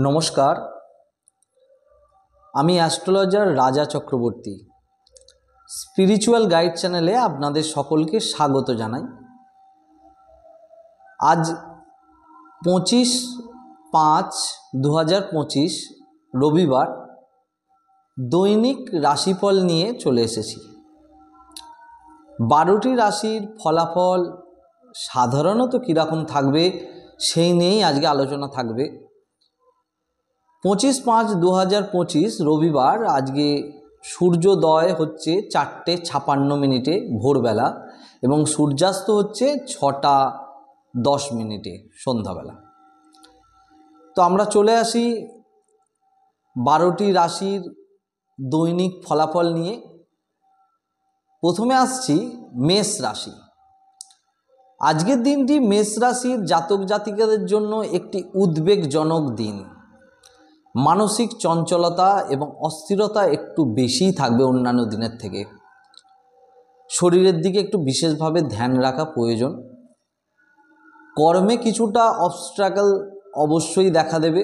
নমস্কার, আমি অ্যাস্ট্রোলজার রাজা চক্রবর্তী। স্পিরিচুয়াল গাইড চ্যানেলে আপনাদের সকলকে স্বাগত জানাই। আজ 25/5/2025 রবিবার দৈনিক রাশিফল নিয়ে চলে এসেছি। 12টি রাশির ফলাফল সাধারণত কীরকম থাকবে সেই নিয়েই আজকে আলোচনা থাকবে। 25/5/2025 রবিবার আজকে সূর্যোদয় হচ্ছে 4:56 ভোরবেলা এবং সূর্যাস্ত হচ্ছে 6:10 সন্ধ্যাবেলা। তো আমরা চলে আসি 12টি রাশির দৈনিক ফলাফল নিয়ে। প্রথমে আসছি মেষ রাশি। আজকের দিনটি মেষ রাশির জাতক জাতিকাদের জন্য একটি উদ্বেগজনক দিন। মানসিক চঞ্চলতা এবং অস্থিরতা একটু বেশিই থাকবে অন্যান্য দিনের থেকে। শরীরের দিকে একটু বিশেষভাবে ধ্যান রাখা প্রয়োজন। কর্মে কিছুটা অবস্ট্রাগল অবশ্যই দেখা দেবে।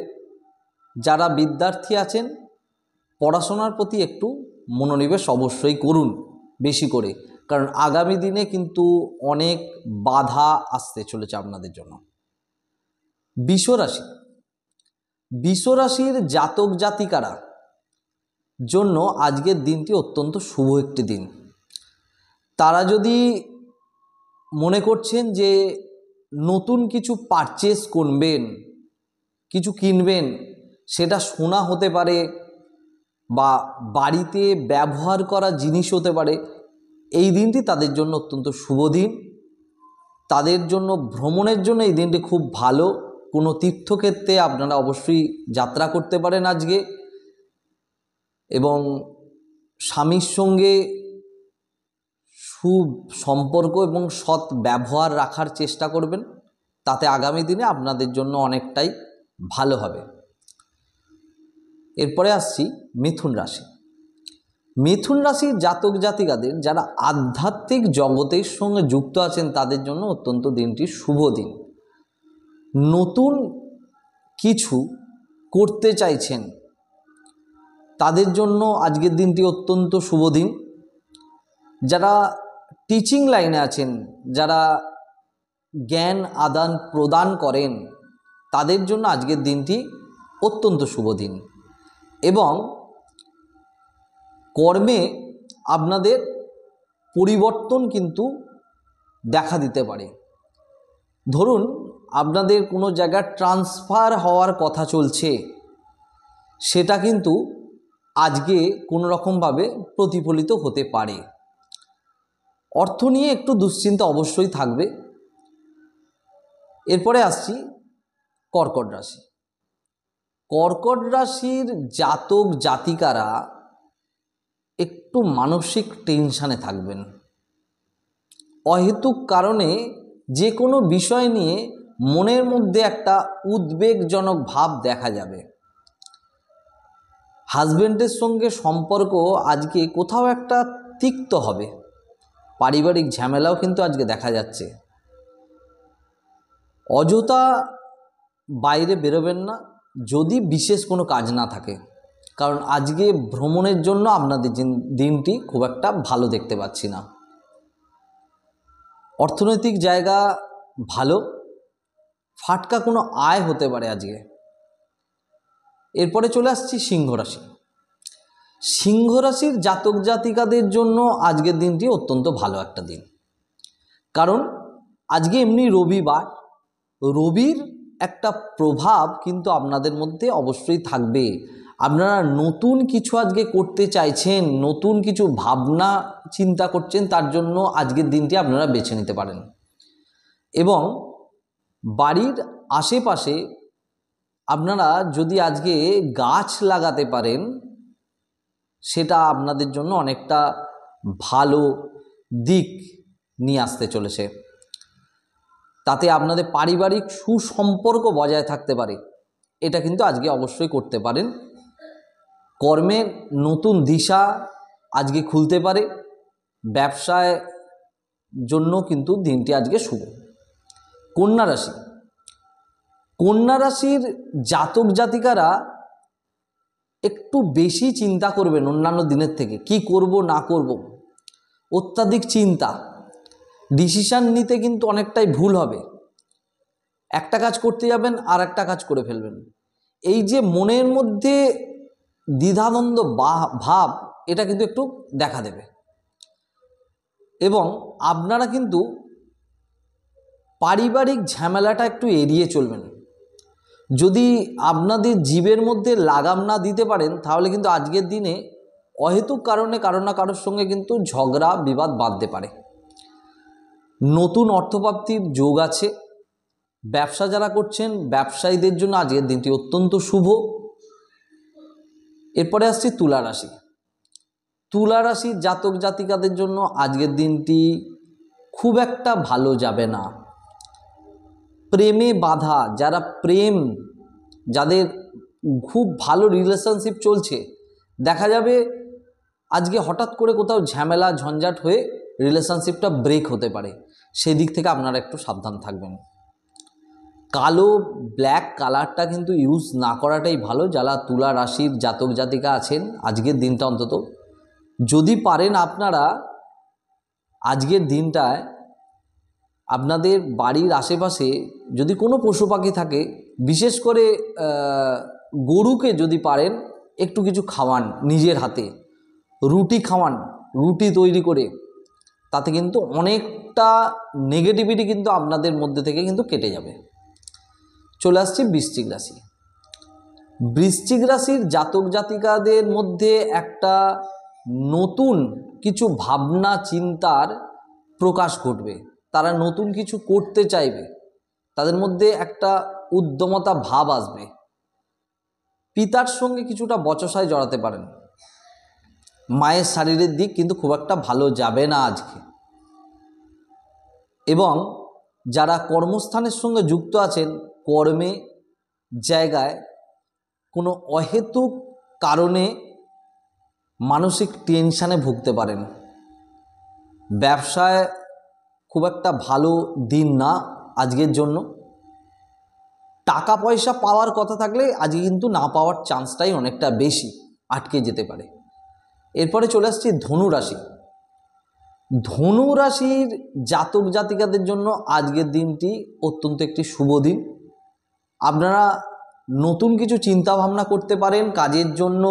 যারা বিদ্যার্থী আছেন পড়াশোনার প্রতি একটু মনোনিবেশ অবশ্যই করুন বেশি করে, কারণ আগামী দিনে কিন্তু অনেক বাধা আসতে চলেছে আপনাদের জন্য। বৃষ রাশি। বৃষ রাশির জাতক জাতিকারা জন্য আজকের দিনটি অত্যন্ত শুভ একটি দিন। তারা যদি মনে করছেন যে নতুন কিছু পারচেস করবেন, কিছু কিনবেন, সেটা সোনা হতে পারে বা বাড়িতে ব্যবহার করা জিনিস হতে পারে, এই দিনটি তাদের জন্য অত্যন্ত শুভ দিন। তাদের জন্য ভ্রমণের জন্য এই দিনটি খুব ভালো। কোনো তীর্থক্ষেত্রে আপনারা অবশ্যই যাত্রা করতে পারেন আজকে, এবং স্বামীর সঙ্গে সুসম্পর্ক এবং সৎ ব্যবহার রাখার চেষ্টা করবেন। তাতে আগামী দিনে আপনাদের জন্য অনেকটাই ভালো হবে। এরপরে আসছি মিথুন রাশি। মিথুন রাশির জাতক জাতিকাদের যারা আধ্যাত্মিক জগতের সঙ্গে যুক্ত আছেন তাদের জন্য অত্যন্ত দিনটি শুভ দিন। নতুন কিছু করতে চাইছেন তাদের জন্য আজকের দিনটি অত্যন্ত শুভ দিন। যারা টিচিং লাইনে আছেন, যারা জ্ঞান আদান প্রদান করেন, তাদের জন্য আজকের দিনটি অত্যন্ত শুভ দিন। এবং কর্মে আপনাদের পরিবর্তন কিন্তু দেখা দিতে পারে। ধরুন আপনাদের কোনো জায়গায় ট্রান্সফার হওয়ার কথা চলছে, সেটা কিন্তু আজকে কোনো রকমভাবে প্রতিফলিত হতে পারে। অর্থ নিয়ে একটু দুশ্চিন্তা অবশ্যই থাকবে। এরপরে আসছি কর্কট রাশি। কর্কট রাশির জাতক জাতিকারা একটু মানসিক টেনশানে থাকবেন। অহেতুক কারণে যে কোনো বিষয় নিয়ে মনের মধ্যে একটা উদ্বেগজনক ভাব দেখা যাবে। হাজব্যান্ডের সঙ্গে সম্পর্ক আজকে কোথাও একটা তিক্ত হবে। পারিবারিক ঝামেলাও কিন্তু আজকে দেখা যাচ্ছে। অযথা বাইরে বেরোবেন না যদি বিশেষ কোনো কাজ না থাকে, কারণ আজকে ভ্রমণের জন্য আপনাদের দিনটি খুব একটা ভালো দেখতে পাচ্ছি না। অর্থনৈতিক জায়গা ভালো, ফাটকা কোনো আয় হতে পারে আজকে। এরপরে চলে আসছি সিংহ রাশি। সিংহ রাশির জাতক জাতিকাদের জন্য আজকের দিনটি অত্যন্ত ভালো একটা দিন, কারণ আজকে এমনি রবিবার, রবির একটা প্রভাব কিন্তু আপনাদের মধ্যে অবশ্যই থাকবে। আপনারা নতুন কিছু আজকে করতে চাইছেন, নতুন কিছু ভাবনা চিন্তা করছেন, তার জন্য আজকের দিনটি আপনারা বেছে নিতে পারেন। এবং বাড়ির আশেপাশে আপনারা যদি আজকে গাছ লাগাতে পারেন, সেটা আপনাদের জন্য অনেকটা ভালো দিক নিয়ে আসতে চলেছে। তাতে আপনাদের পারিবারিক সুসম্পর্ক বজায় থাকতে পারে। এটা কিন্তু আজকে অবশ্যই করতে পারেন। কর্মের নতুন দিশা আজকে খুলতে পারে। ব্যবসায় জন্য কিন্তু দিনটি আজকে শুভ। কন্যা রাশি। কন্যা রাশির জাতক জাতিকারা একটু বেশি চিন্তা করবেন অন্যান্য দিনের থেকে, কি করব না করব, অত্যাধিক চিন্তা, ডিসিশন নিতে কিন্তু অনেকটাই ভুল হবে। একটা কাজ করতে যাবেন আর একটা কাজ করে ফেলবেন। এই যে মনের মধ্যে দ্বিধাদ্বন্দ্ব ভাব, এটা কিন্তু একটু দেখা দেবে। এবং আপনারা কিন্তু পারিবারিক ঝামেলাটা একটু এড়িয়ে চলবেন। যদি আপনাদের জীবের মধ্যে লাগাম না দিতে পারেন, তাহলে কিন্তু আজকের দিনে অহেতুক কারণে কারো না কারোর সঙ্গে কিন্তু ঝগড়া বিবাদ বাঁধতে পারে। নতুন অর্থপ্রাপ্তির যোগ আছে। ব্যবসা যারা করছেন, ব্যবসায়ীদের জন্য আজকের দিনটি অত্যন্ত শুভ। এরপরে আসছি তুলা রাশি। তুলা রাশির জাতক জাতিকাদের জন্য আজকের দিনটি খুব একটা ভালো যাবে না। প্রেমে বাধা, যাদের খুব ভালো রিলেশনশিপ চলছে, দেখা যাবে আজকে হঠাৎ করে কোথাও ঝামেলা ঝঞ্ঝাট হয়ে রিলেশনশিপটা ব্রেক হতে পারে। সেই দিক থেকে আপনারা একটু সাবধান থাকবেন। কালো ব্ল্যাক কালারটা কিন্তু ইউজ না করাটাই ভালো। যারা তুলা রাশির জাতক জাতিকা আছেন, আজকের দিনটা অন্তত যদি পারেন আপনারা আজকের দিনটায় আপনাদের বাড়ির আশেপাশে যদি কোনো পশু পাখি থাকে, বিশেষ করে গরুকে যদি পারেন একটু কিছু খাওয়ান, নিজের হাতে রুটি খাওয়ান, রুটি তৈরি করে, তাতে কিন্তু অনেকটা নেগেটিভিটি কিন্তু আপনাদের মধ্যে থেকে কিন্তু কেটে যাবে। চলে আসছি বৃশ্চিক রাশি। বৃশ্চিক রাশির জাতক জাতিকাদের মধ্যে একটা নতুন কিছু ভাবনা চিন্তার প্রকাশ ঘটবে। তারা নতুন কিছু করতে চাইবে, তাদের মধ্যে একটা উদ্যমতা ভাব আসবে। পিতার সঙ্গে কিছুটা বচসায় জড়াতে পারেন। মায়ের শারীরের দিক কিন্তু খুব একটা ভালো যাবে না আজকে। এবং যারা কর্মস্থানের সঙ্গে যুক্ত আছেন, কর্মে জায়গায় কোনো অহেতুক কারণে মানসিক টেনশানে ভুগতে পারেন। ব্যবসায় খুব একটা ভালো দিন না আজকের জন্য। টাকা পয়সা পাওয়ার কথা থাকলে আজকে কিন্তু না পাওয়ার চান্সটাই অনেকটা বেশি, আটকে যেতে পারে। এরপরে চলে আসছি ধনু রাশি। ধনু রাশির জাতক জাতিকাদের জন্য আজকের দিনটি অত্যন্ত একটি শুভ দিন। আপনারা নতুন কিছু চিন্তা ভাবনা করতে পারেন, কাজের জন্য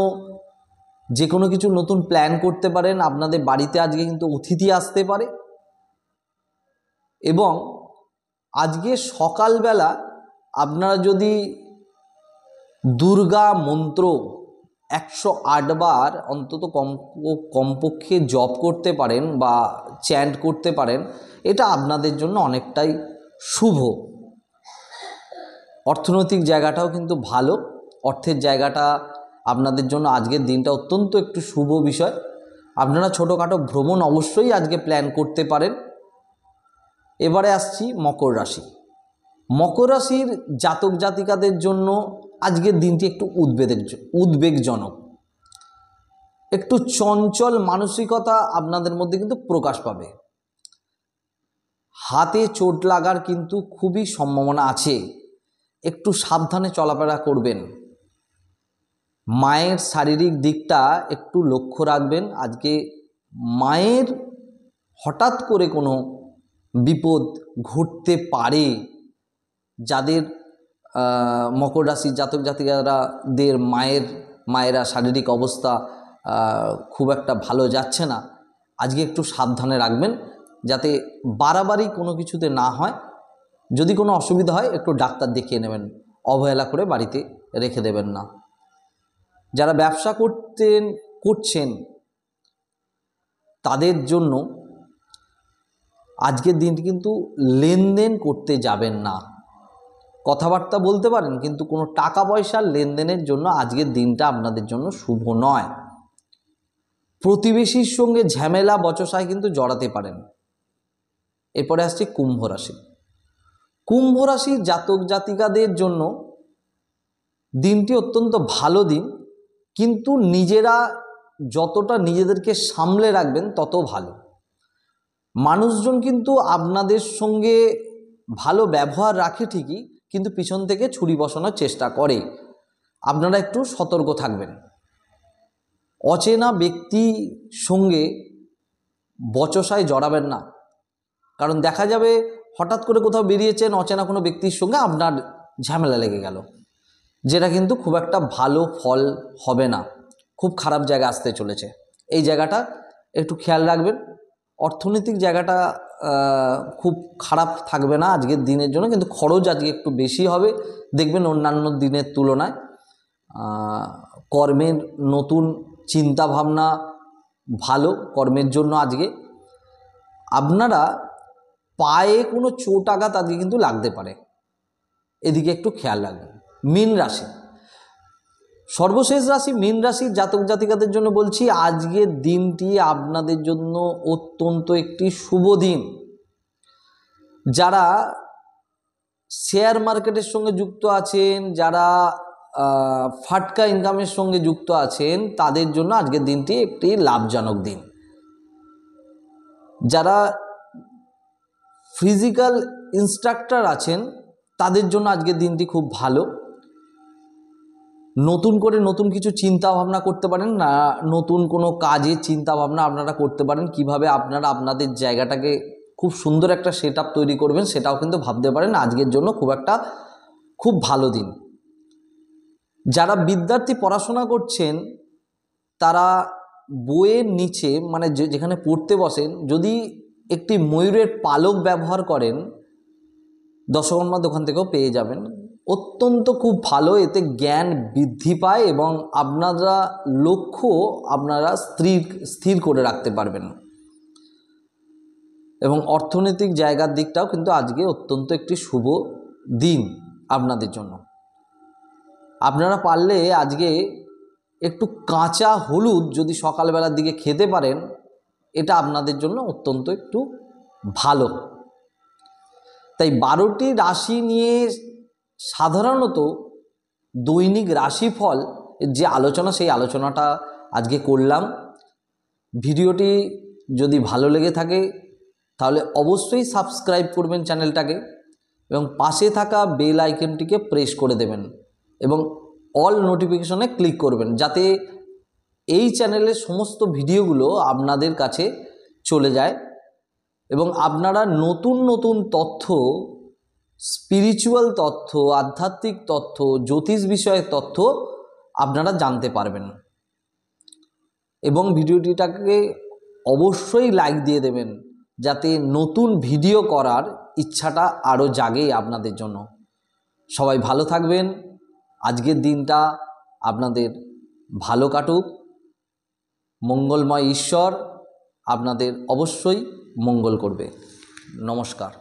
যে কোনো কিছু নতুন প্ল্যান করতে পারেন। আপনাদের বাড়িতে আজকে কিন্তু অতিথি আসতে পারে। এবং আজকে সকালবেলা আপনারা যদি দুর্গা মন্ত্র 108 বার অন্তত কমপক্ষে জপ করতে পারেন বা চ্যান্ট করতে পারেন, এটা আপনাদের জন্য অনেকটাই শুভ। অর্থনৈতিক জায়গাটাও কিন্তু ভালো, অর্থের জায়গাটা আপনাদের জন্য আজকের দিনটা অত্যন্ত একটু শুভ বিষয়। আপনারা ছোটোখাটো ভ্রমণ অবশ্যই আজকে প্ল্যান করতে পারেন। এবারে আসছি মকর রাশি। মকর রাশির জাতক জাতিকাদের জন্য আজকের দিনটি একটু উদ্বেগজনক। একটু চঞ্চল মানসিকতা আপনাদের মধ্যে কিন্তু প্রকাশ পাবে। হাতে চোট লাগার কিন্তু খুবই সম্ভাবনা আছে, একটু সাবধানে চলাফেরা করবেন। মায়ের শারীরিক দিকটা একটু লক্ষ্য রাখবেন। আজকে মায়ের হঠাৎ করে কোনো বিপদ ঘটতে পারে। যাদের মকর রাশির জাতক জাতিকাদের মায়েরা শারীরিক অবস্থা খুব একটা ভালো যাচ্ছে না, আজকে একটু সাবধানে রাখবেন যাতে বাড়াবাড়ি কোনো কিছুতে না হয়। যদি কোনো অসুবিধা হয় একটু ডাক্তার দেখিয়ে নেবেন, অবহেলা করে বাড়িতে রেখে দেবেন না। যারা ব্যবসা করছেন তাদের জন্য আজকের দিনটি কিন্তু লেনদেন করতে যাবেন না। কথাবার্তা বলতে পারেন, কিন্তু কোনো টাকা পয়সার লেনদেনের জন্য আজকের দিনটা আপনাদের জন্য শুভ নয়। প্রতিবেশীর সঙ্গে ঝামেলা বচসায় কিন্তু জড়াতে পারেন। এরপরে আসছে কুম্ভ রাশি। কুম্ভ রাশির জাতক জাতিকাদের জন্য দিনটি অত্যন্ত ভালো দিন, কিন্তু নিজেরা যতটা নিজেদেরকে সামলে রাখবেন তত ভালো। মানুষজন কিন্তু আপনাদের সঙ্গে ভালো ব্যবহার রাখে ঠিকই, কিন্তু পিছন থেকে ছুরি বসানোর চেষ্টা করে। আপনারা একটু সতর্ক থাকবেন। অচেনা ব্যক্তির সঙ্গে বচসায় জড়াবেন না, কারণ দেখা যাবে হঠাৎ করে কোথাও বেরিয়েছেন, অচেনা কোনো ব্যক্তির সঙ্গে আপনার ঝামেলা লেগে গেল, যেটা কিন্তু খুব একটা ভালো ফল হবে না, খুব খারাপ জায়গা আসতে চলেছে। এই জায়গাটা একটু খেয়াল রাখবেন। অর্থনৈতিক জায়গাটা খুব খারাপ থাকবে না আজকের দিনের জন্য, কিন্তু খরচ আজকে একটু বেশি হবে দেখবেন অন্যান্য দিনের তুলনায়। কর্মের নতুন চিন্তা ভাবনা ভালো, কর্মের জন্য আজকে আপনারা পায়ে কোনো চোট আঘাত আজকে কিন্তু লাগতে পারে, এদিকে একটু খেয়াল রাখবেন। মীন রাশি, সর্বশেষ রাশি মীন রাশির জাতক জাতিকাদের জন্য বলছি, আজকের দিনটি আপনাদের জন্য অত্যন্ত একটি শুভ দিন। যারা শেয়ার মার্কেটের সঙ্গে যুক্ত আছেন, যারা ফাটকা ইনকামের সঙ্গে যুক্ত আছেন, তাদের জন্য আজকের দিনটি একটি লাভজনক দিন। যারা ফিজিক্যাল ইনস্ট্রাক্টর আছেন, তাদের জন্য আজকের দিনটি খুব ভালো। নতুন করে নতুন কিছু চিন্তা ভাবনা করতে পারেন না, নতুন কোনো কাজের চিন্তা ভাবনা আপনারা করতে পারেন, কিভাবে আপনারা আপনাদের জায়গাটাকে খুব সুন্দর একটা সেট আপ তৈরি করবেন, সেটাও কিন্তু ভাবতে পারেন। আজকের জন্য খুব ভালো দিন। যারা বিদ্যার্থী পড়াশোনা করছেন, তারা বইয়ের নিচে মানে যেখানে পড়তে বসেন, যদি একটি ময়ূরের পালক ব্যবহার করেন, দশকর্মা দোকান থেকেও পেয়ে যাবেন, অত্যন্ত খুব ভালো। এতে জ্ঞান বৃদ্ধি পায় এবং আপনারা লক্ষ্য আপনারা স্থির করে রাখতে পারবেন। এবং অর্থনৈতিক জায়গার দিকটাও কিন্তু আজকে অত্যন্ত একটি শুভ দিন আপনাদের জন্য। আপনারা পারলে আজকে একটু কাঁচা হলুদ যদি সকালবেলার দিকে খেতে পারেন, এটা আপনাদের জন্য অত্যন্ত একটু ভালো। তাই 12টি রাশি নিয়ে সাধারণত দৈনিক রাশিফল যে আলোচনা, সেই আলোচনাটা আজকে করলাম। ভিডিওটি যদি ভালো লেগে থাকে তাহলে অবশ্যই সাবস্ক্রাইব করবেন চ্যানেলটাকে এবং পাশে থাকা বেল আইকনটিকে প্রেস করে দেবেন এবং অল নোটিফিকেশনে ক্লিক করবেন, যাতে এই চ্যানেলের সমস্ত ভিডিওগুলো আপনাদের কাছে চলে যায় এবং আপনারা নতুন নতুন তথ্য, স্পিরিচুয়াল তথ্য, আধ্যাত্মিক তথ্য, জ্যোতিষ বিষয়ক তথ্য আপনারা জানতে পারবেন। এবং ভিডিওটিটাকে অবশ্যই লাইক দিয়ে দেবেন, যাতে নতুন ভিডিও করার ইচ্ছাটা আরও জাগে আপনাদের জন্য। সবাই ভালো থাকবেন। আজকের দিনটা আপনাদের ভালো কাটুক। মঙ্গলময় ঈশ্বর আপনাদের অবশ্যই মঙ্গল করবে। নমস্কার।